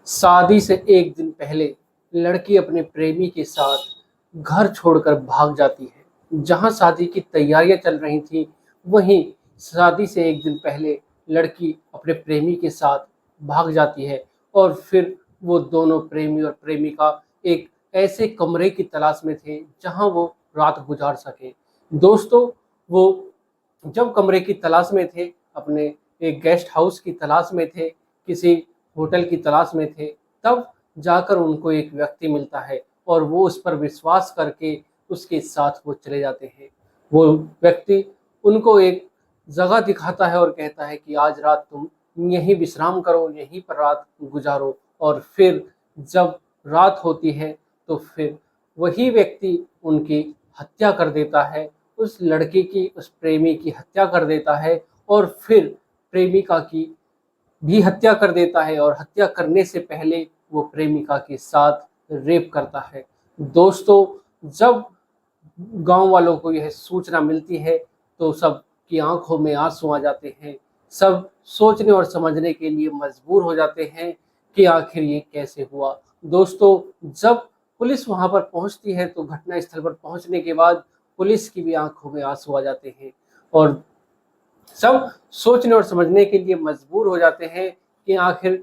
शादी से एक दिन पहले लड़की अपने प्रेमी के साथ घर छोड़कर भाग जाती है। जहां शादी की तैयारियां चल रही थी, वहीं शादी से एक दिन पहले लड़की अपने प्रेमी के साथ भाग जाती है और फिर वो दोनों प्रेमी और प्रेमिका एक ऐसे कमरे की तलाश में थे जहां वो रात गुजार सके। दोस्तों, वो जब कमरे की तलाश में थे, अपने एक गेस्ट हाउस की तलाश में थे, किसी होटल की तलाश में थे, तब जाकर उनको एक व्यक्ति मिलता है और वो उस पर विश्वास करके उसके साथ वो चले जाते हैं। वो व्यक्ति उनको एक जगह दिखाता है और कहता है कि आज रात तुम यहीं विश्राम करो, यहीं पर रात गुजारो। और फिर जब रात होती है तो फिर वही व्यक्ति उनकी हत्या कर देता है, उस लड़के की, उस प्रेमी की हत्या कर देता है और फिर प्रेमिका की भी हत्या कर देता है और हत्या करने से पहले वो प्रेमिका के साथ रेप करता है। दोस्तों, जब गांव वालों को यह सूचना मिलती है तो सब की आंखों में आंसू आ जाते हैं। सब सोचने और समझने के लिए मजबूर हो जाते हैं कि आखिर ये कैसे हुआ। दोस्तों, जब पुलिस वहां पर पहुंचती है तो घटना स्थल पर पहुंचने के बाद पुलिस की भी आंखों में आंसू आ जाते हैं और सब सोचने और समझने के लिए मजबूर हो जाते हैं कि आखिर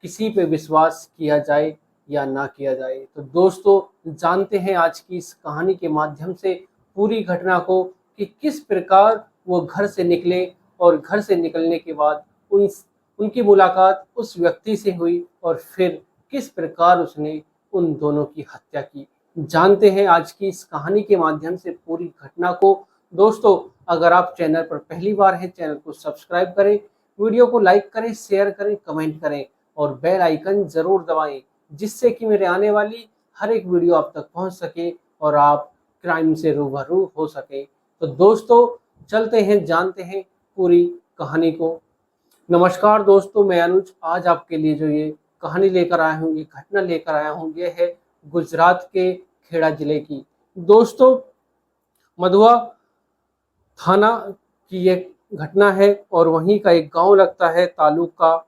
किसी पे विश्वास किया जाए या ना किया जाए। तो दोस्तों, जानते हैं आज की इस कहानी के माध्यम से पूरी घटना को कि किस प्रकार वो घर से निकले और घर से निकलने के बाद उनकी मुलाकात उस व्यक्ति से हुई और फिर किस प्रकार उसने उन दोनों की हत्या की। जानते हैं आज की इस कहानी के माध्यम से पूरी घटना को। दोस्तों, अगर आप चैनल पर पहली बार हैं, चैनल को सब्सक्राइब करें, वीडियो को लाइक करें, शेयर करें, कमेंट करें और बेल आइकन जरूर दबाएं, जिससे कि मेरे आने वाली हर एक वीडियो आप तक पहुंच सके और आप क्राइम से रूबरू हो सके। तो दोस्तों, चलते हैं, जानते हैं पूरी कहानी को। नमस्कार दोस्तों, मैं अनुज आज आपके लिए जो ये कहानी लेकर आया हूँ, ये घटना लेकर आया हूँ, ये है गुजरात के खेड़ा जिले की। दोस्तों, मधुआ थाना की ये घटना है और वहीं का एक गांव लगता है तालुका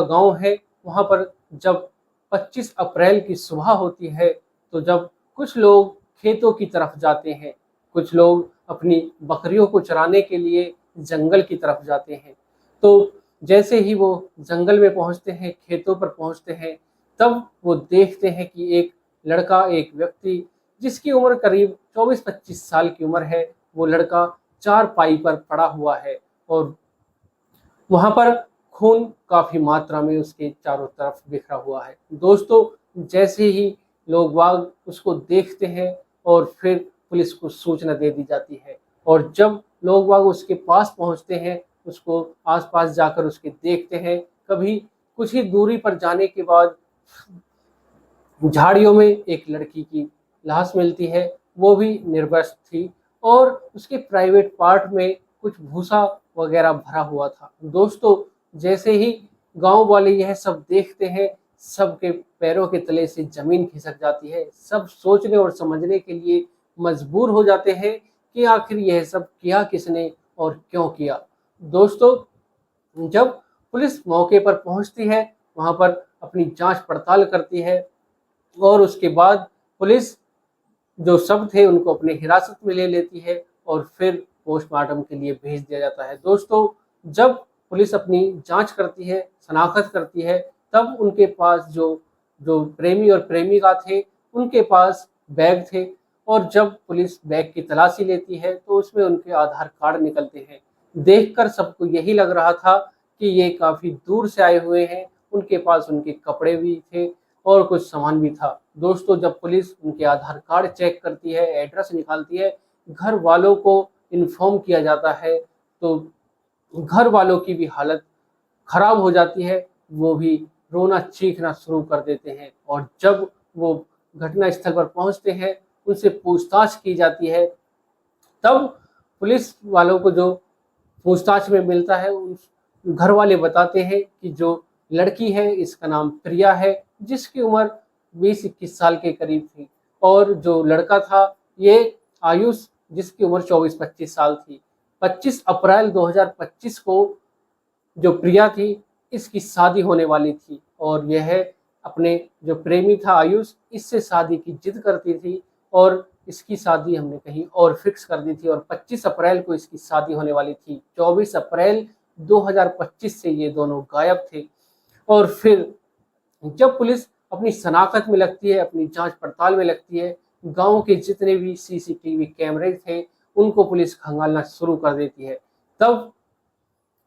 गांव है। वहां पर जब 25 अप्रैल की सुबह होती है तो जब कुछ लोग खेतों की तरफ जाते हैं, कुछ लोग अपनी बकरियों को चराने के लिए जंगल की तरफ जाते हैं, तो जैसे ही वो जंगल में पहुंचते हैं, खेतों पर पहुंचते हैं, तब वो देखते हैं कि एक लड़का, एक व्यक्ति जिसकी उम्र करीब 24-25 साल की उम्र है, वो लड़का चारपाई पर पड़ा हुआ है और वहां पर खून काफी मात्रा में उसके चारों तरफ बिखरा हुआ है। दोस्तों, जैसे ही लोग वाग उसको देखते हैं और फिर पुलिस को सूचना दे दी जाती है और जब लोग वाग उसके पास पहुंचते हैं, उसको आसपास जाकर उसके देखते हैं, कभी कुछ ही दूरी पर जाने के बाद झाड़ियों में एक लड़की की लाश मिलती है। वो भी निर्वस्त्र थी और उसके प्राइवेट पार्ट में कुछ भूसा वगैरह भरा हुआ था। दोस्तों, जैसे ही गांव वाले यह सब देखते हैं, सबके पैरों के तले से जमीन खिसक जाती है। सब सोचने और समझने के लिए मजबूर हो जाते हैं कि आखिर यह सब किया किसने और क्यों किया। दोस्तों, जब पुलिस मौके पर पहुंचती है, वहां पर अपनी जांच पड़ताल करती है और उसके बाद पुलिस जो शव थे उनको अपने हिरासत में ले लेती है और फिर पोस्टमार्टम के लिए भेज दिया जाता है। दोस्तों, जब पुलिस अपनी जांच करती है, शनाख्त करती है, तब उनके पास जो जो प्रेमी और प्रेमिका थे, उनके पास बैग थे और जब पुलिस बैग की तलाशी लेती है तो उसमें उनके आधार कार्ड निकलते हैं। देखकर सबको यही लग रहा था कि ये काफी दूर से आए हुए हैं। उनके पास उनके कपड़े भी थे और कुछ सामान भी था। दोस्तों, जब पुलिस उनके आधार कार्ड चेक करती है, एड्रेस निकालती है, घर वालों को इन्फॉर्म किया जाता है, तो घर वालों की भी हालत खराब हो जाती है। वो भी रोना चीखना शुरू कर देते हैं और जब वो घटना स्थल पर पहुंचते हैं, उनसे पूछताछ की जाती है, तब पुलिस वालों को जो पूछताछ में मिलता है, उस घर वाले बताते हैं कि जो लड़की है इसका नाम प्रिया है, जिसकी उम्र 20-21 साल के करीब थी और जो लड़का था ये आयुष, जिसकी उम्र 24-25 साल थी। 25 अप्रैल 2025 को जो प्रिया थी, इसकी शादी होने वाली थी और यह अपने जो प्रेमी था आयुष, इससे शादी की जिद करती थी और इसकी शादी हमने कहीं और फिक्स कर दी थी और 25 अप्रैल को इसकी शादी होने वाली थी। 24 अप्रैल 2025 से ये दोनों गायब थे। और फिर जब पुलिस अपनी शनाख्त में लगती है, अपनी जांच पड़ताल में लगती है, गांव के जितने भी सीसीटीवी कैमरे थे उनको पुलिस खंगालना शुरू कर देती है। तब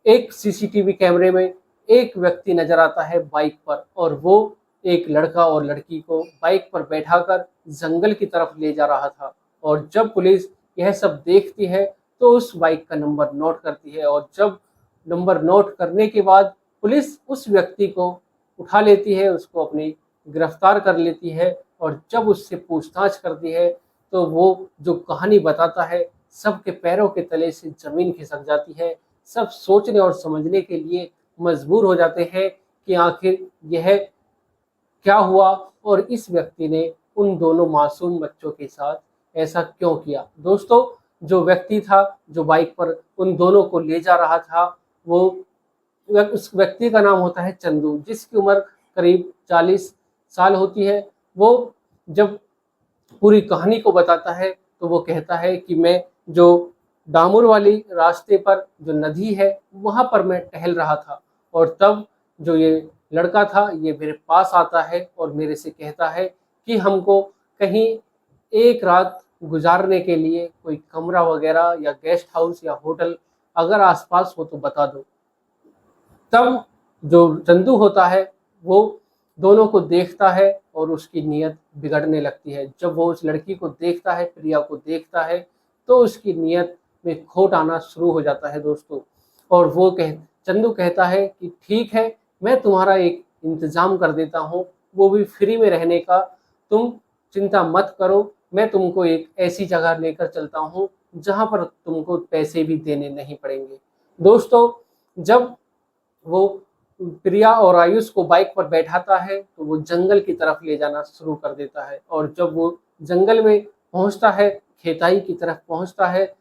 एक सीसीटीवी कैमरे में एक व्यक्ति नजर आता है बाइक पर, और वो एक लड़का और लड़की को बाइक पर बैठाकर जंगल की तरफ ले जा रहा था। और जब पुलिस यह सब देखती है तो उस बाइक का नंबर नोट करती है, और जब नंबर नोट करने के बाद पुलिस उस व्यक्ति को उठा लेती है, उसको अपनी गिरफ्तार कर लेती है। और जब उससे पूछताछ करती है तो वो जो कहानी बताता है, सबके पैरों के तले से जमीन खिसक जाती है। सब सोचने और समझने के लिए मजबूर हो जाते हैं कि आखिर यह क्या हुआ और इस व्यक्ति ने उन दोनों मासूम बच्चों के साथ ऐसा क्यों किया। दोस्तों, जो व्यक्ति था जो बाइक पर उन दोनों को ले जा रहा था, वो उस व्यक्ति का नाम होता है चंदू, जिसकी उम्र करीब 40 साल होती है। वो जब पूरी कहानी को बताता है तो वो कहता है कि मैं जो डामर वाली रास्ते पर जो नदी है वहां पर मैं टहल रहा था, और तब जो ये लड़का था ये मेरे पास आता है और मेरे से कहता है कि हमको कहीं एक रात गुजारने के लिए कोई कमरा वगैरह या गेस्ट हाउस या होटल अगर आसपास हो तो बता दो। तब जो चंदू होता है वो दोनों को देखता है और उसकी नीयत बिगड़ने लगती है। जब वो उस लड़की को देखता है, प्रिया को देखता है, तो उसकी नीयत में खोट आना शुरू हो जाता है दोस्तों। और वो चंदू कहता है कि ठीक है, मैं तुम्हारा एक इंतजाम कर देता हूँ, वो भी फ्री में रहने का, तुम चिंता मत करो। मैं तुमको एक ऐसी जगह लेकर चलता हूँ जहाँ पर तुमको पैसे भी देने नहीं पड़ेंगे। दोस्तों, जब वो प्रिया और आयुष को बाइक पर बैठाता है तो वो जंगल की तरफ ले जाना शुरू कर देता है। और जब वो जंगल में पहुंचता है, खेताई की तरफ पहुंचता है,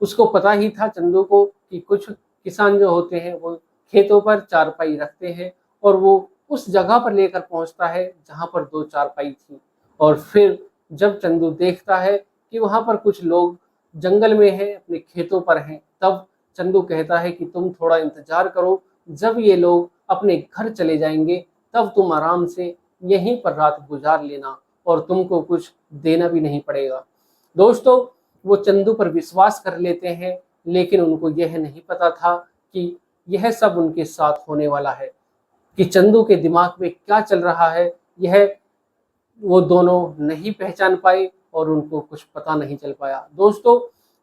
उसको पता ही था चंदू को कि कुछ किसान जो होते हैं वो खेतों पर चारपाई रखते हैं, और वो उस जगह पर लेकर पहुंचता है जहां पर 2 चारपाई थी। और फिर जब चंदू देखता है कि वहां पर कुछ लोग जंगल में हैं, अपने खेतों पर हैं, तब चंदू कहता है कि तुम थोड़ा इंतजार करो, जब ये लोग अपने घर चले जाएंगे तब तुम आराम से यहीं पर रात गुजार लेना और तुमको कुछ देना भी नहीं पड़ेगा। दोस्तों, वो चंदू पर विश्वास कर लेते हैं, लेकिन उनको यह नहीं पता था कि यह सब उनके साथ होने वाला है, कि चंदू के दिमाग में क्या चल रहा है यह वो दोनों नहीं पहचान पाए और उनको कुछ पता नहीं चल पाया। दोस्तों,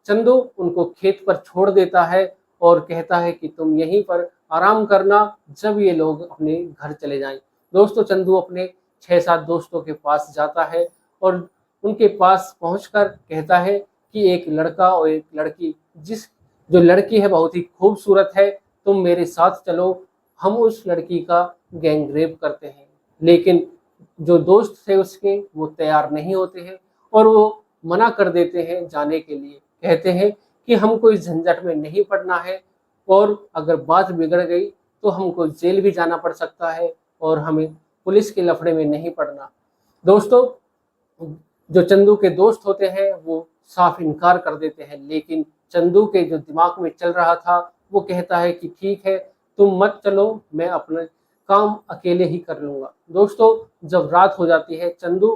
चंदू उनको खेत पर छोड़ देता है और कहता है कि तुम यहीं पर आराम करना जब ये लोग अपने घर चले जाएं। दोस्तों, चंदू अपने 6-7 दोस्तों के पास जाता है और उनके पास पहुंचकर कहता है कि एक लड़का और एक लड़की, जो लड़की है बहुत ही खूबसूरत है, तुम मेरे साथ चलो, हम उस लड़की का गैंग रेप करते हैं। लेकिन जो दोस्त थे उसके वो तैयार नहीं होते हैं और वो मना कर देते हैं जाने के लिए। कहते हैं कि हमको इस झंझट में नहीं पड़ना है, और अगर बात बिगड़ गई तो हमको जेल भी जाना पड़ सकता है और हमें पुलिस के लफड़े में नहीं पड़ना। दोस्तों, जो चंदू के दोस्त होते हैं वो साफ इनकार कर देते हैं, लेकिन चंदू के जो दिमाग में चल रहा था वो कहता है कि ठीक है, तुम मत चलो, मैं अपना काम अकेले ही कर लूंगा। दोस्तों, जब रात हो जाती है, चंदू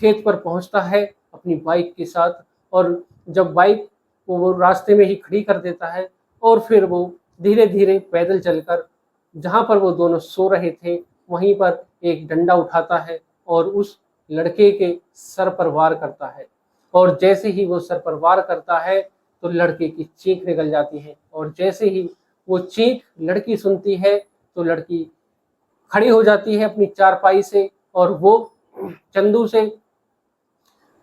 खेत पर पहुंचता है अपनी बाइक के साथ, और जब बाइक को वो रास्ते में ही खड़ी कर देता है और फिर वो धीरे धीरे पैदल चलकर जहां पर वो दोनों सो रहे थे वहीं पर एक डंडा उठाता है और उस लड़के के सर पर वार करता है। और जैसे ही वो सर पर वार करता है तो लड़के की चीख निकल जाती है, और जैसे ही वो चीख लड़की सुनती है तो लड़की खड़ी हो जाती है अपनी चारपाई से, और वो चंदू से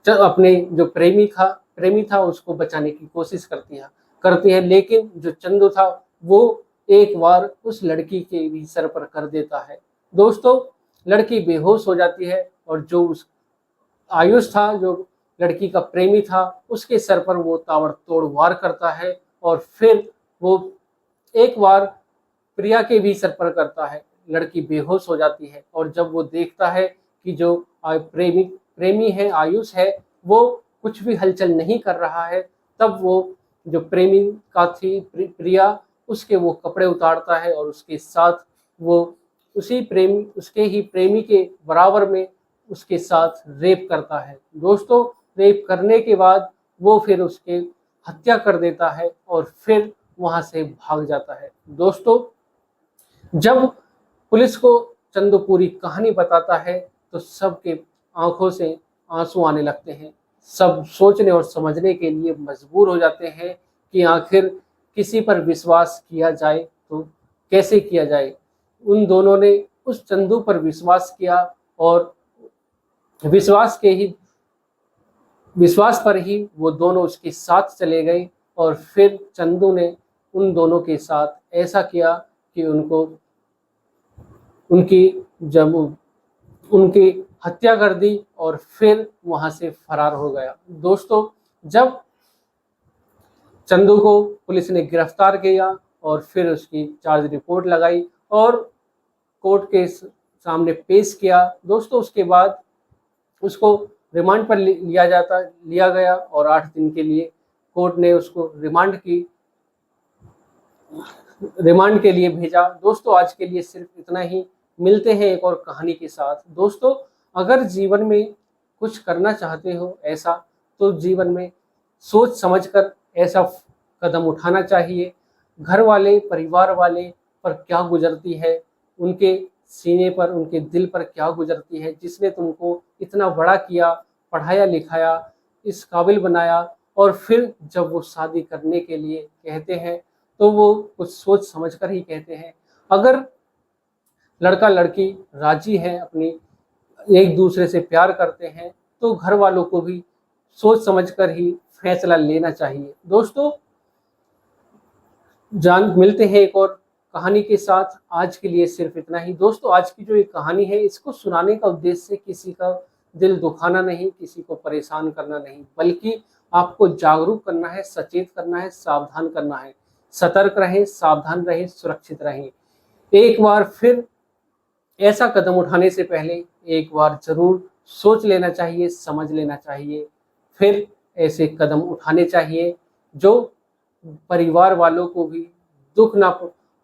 अपने जो प्रेमी था उसको बचाने की कोशिश करती है। लेकिन जो चंदू था वो एक बार उस लड़की के भी सर पर कर देता है। दोस्तों, लड़की बेहोश हो जाती है और जो उस आयुष था, जो लड़की का प्रेमी था, उसके सर पर वो ताबड़तोड़ वार करता है, और फिर वो एक बार प्रिया के भी सर पर करता है। लड़की बेहोश हो जाती है और जब वो देखता है कि जो प्रेमी है आयुष है वो कुछ भी हलचल नहीं कर रहा है, तब वो जो प्रेमी का थी प्रिया उसके वो कपड़े उतारता है और उसके साथ वो उसके ही प्रेमी के बराबर में उसके साथ रेप करता है। दोस्तों, रेप करने के बाद वो फिर उसके हत्या कर देता है और फिर वहां से भाग जाता है। दोस्तों, जब पुलिस को चंदू पूरी कहानी बताता है तो सबके आंखों से आंसू आने लगते हैं। सब सोचने और समझने के लिए मजबूर हो जाते हैं कि आखिर किसी पर विश्वास किया जाए तो कैसे किया जाए। उन दोनों ने उस चंदू पर विश्वास किया और विश्वास के ही विश्वास पर ही वो दोनों उसके साथ चले गए और फिर चंदू ने उन दोनों के साथ ऐसा किया कि उनकी जब उनकी हत्या कर दी और फिर वहां से फरार हो गया। दोस्तों, जब चंदू को पुलिस ने गिरफ्तार किया और फिर उसकी चार्ज रिपोर्ट लगाई और कोर्ट के सामने पेश किया, दोस्तों उसके बाद उसको रिमांड पर लिया गया और 8 दिन के लिए कोर्ट ने उसको रिमांड के लिए भेजा। दोस्तों, आज के लिए सिर्फ इतना ही। मिलते हैं एक और कहानी के साथ। दोस्तों, अगर जीवन में कुछ करना चाहते हो ऐसा, तो जीवन में सोच समझकर ऐसा कदम उठाना चाहिए। घर वाले परिवार वाले पर क्या गुजरती है, उनके सीने पर उनके दिल पर क्या गुजरती है, जिसने तुमको इतना बड़ा किया, पढ़ाया लिखाया, इस काबिल बनाया और फिर जब वो शादी करने के लिए कहते हैं तो वो कुछ सोच समझ कर ही कहते हैं। अगर लड़का लड़की राजी है, अपनी एक दूसरे से प्यार करते हैं, तो घर वालों को भी सोच समझकर ही फैसला लेना चाहिए। दोस्तों, मिलते हैं एक और कहानी के साथ। आज के लिए सिर्फ इतना ही। दोस्तों, आज की जो ये कहानी है इसको सुनाने का उद्देश्य किसी का दिल दुखाना नहीं, किसी को परेशान करना नहीं, बल्कि आपको जागरूक करना है, सचेत करना है, सावधान करना है। सतर्क रहें, सावधान रहें, सुरक्षित रहें। एक बार फिर ऐसा कदम उठाने से पहले एक बार जरूर सोच लेना चाहिए, समझ लेना चाहिए, फिर ऐसे कदम उठाने चाहिए जो परिवार वालों को भी दुख ना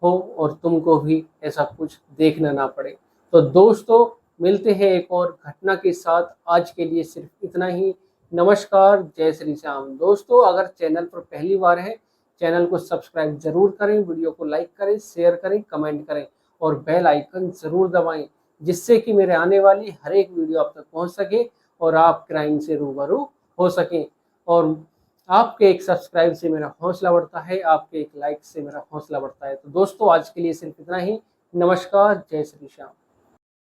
हो और तुमको भी ऐसा कुछ देखना ना पड़े। तो दोस्तों, मिलते हैं एक और घटना के साथ। आज के लिए सिर्फ इतना ही। नमस्कार, जय श्री श्याम। दोस्तों, अगर चैनल पर पहली बार है, चैनल को सब्सक्राइब जरूर करें, वीडियो को लाइक करें, शेयर करें, कमेंट करें और बेल आइकन जरूर दबाएं, जिससे कि मेरे आने वाली हर एक वीडियो आप तक पहुंच सके और आप क्राइम से रूबरू हो सकें। और आपके एक सब्सक्राइब से मेरा हौसला बढ़ता है, आपके एक लाइक से मेरा हौसला बढ़ता है। तो दोस्तों, आज के लिए सिर्फ इतना ही। नमस्कार, जय श्री श्याम।